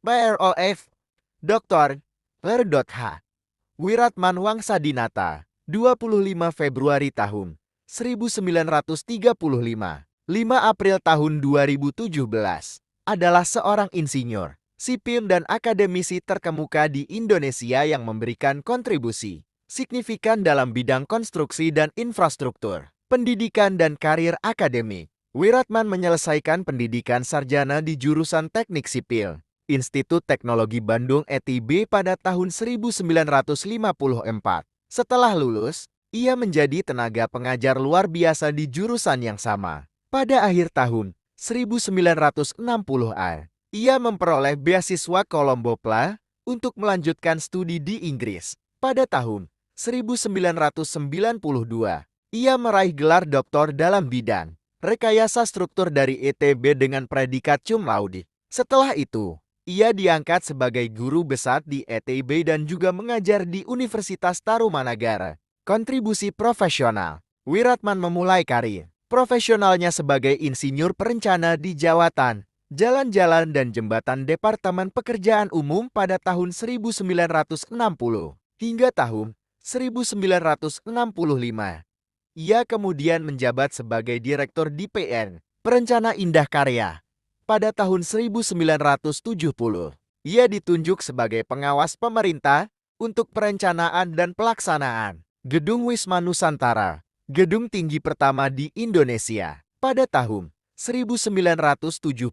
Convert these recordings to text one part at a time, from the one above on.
BROF, Dr. R.H. Wiratman Wangsadinata, 25 Februari tahun 1935, 5 April tahun 2017, adalah seorang insinyur, sipil dan akademisi terkemuka di Indonesia yang memberikan kontribusi signifikan dalam bidang konstruksi dan infrastruktur, pendidikan dan karir akademik. Wiratman menyelesaikan pendidikan sarjana di jurusan Teknik Sipil, Institut Teknologi Bandung (ITB) pada tahun 1954. Setelah lulus, ia menjadi tenaga pengajar luar biasa di jurusan yang sama. Pada akhir tahun 1960-an, ia memperoleh beasiswa Colombo PLA untuk melanjutkan studi di Inggris. Pada tahun 1992, ia meraih gelar doktor dalam bidang rekayasa struktur dari ITB dengan predikat cum laude. Setelah itu, ia diangkat sebagai guru besar di ITB dan juga mengajar di Universitas Tarumanagara. Kontribusi profesional. Wiratman memulai karir profesionalnya sebagai insinyur perencana di Jawatan, Jalan-Jalan dan Jembatan Departemen Pekerjaan Umum pada tahun 1960 hingga tahun 1965. Ia kemudian menjabat sebagai direktur di PN, Perencana Indah Karya. Pada tahun 1970, ia ditunjuk sebagai pengawas pemerintah untuk perencanaan dan pelaksanaan Gedung Wisma Nusantara, gedung tinggi pertama di Indonesia. Pada tahun 1976,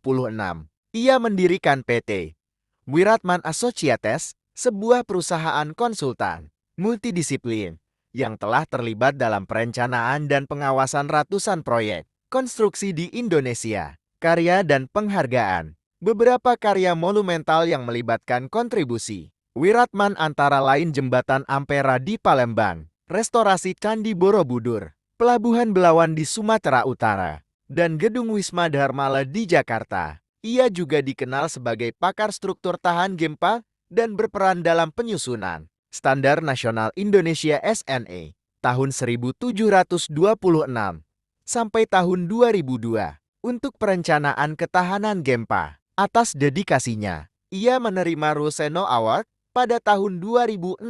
ia mendirikan PT Wiratman Associates, sebuah perusahaan konsultan multidisiplin yang telah terlibat dalam perencanaan dan pengawasan ratusan proyek konstruksi di Indonesia. Karya dan penghargaan. Beberapa karya monumental yang melibatkan kontribusi Wiratman antara lain Jembatan Ampera di Palembang, restorasi Candi Borobudur, Pelabuhan Belawan di Sumatera Utara, dan Gedung Wisma Dharmala di Jakarta. Ia juga dikenal sebagai pakar struktur tahan gempa dan berperan dalam penyusunan Standar Nasional Indonesia SNE tahun 1726 sampai tahun 2002 untuk perencanaan ketahanan gempa. Atas dedikasinya, ia menerima Roseno Award pada tahun 2016.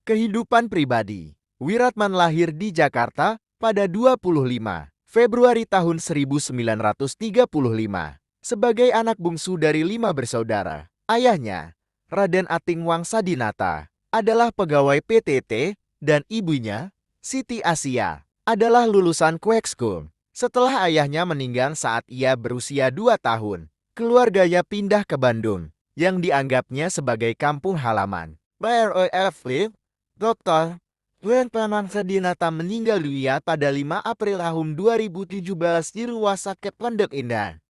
Kehidupan pribadi. Wiratman lahir di Jakarta pada 25 Februari tahun 1935 sebagai anak bungsu dari 5 bersaudara. Ayahnya, Raden Ating Wangsadinata, adalah pegawai PTT dan ibunya, Siti Asia, adalah lulusan Quake School. Setelah ayahnya meninggal saat ia berusia 2 tahun, keluarganya pindah ke Bandung, yang dianggapnya sebagai kampung halaman. BROF, Dr. Wiratman Wangsadinata meninggal dunia pada 5 April tahun 2017 di Rumah Sakit Pondok Indah.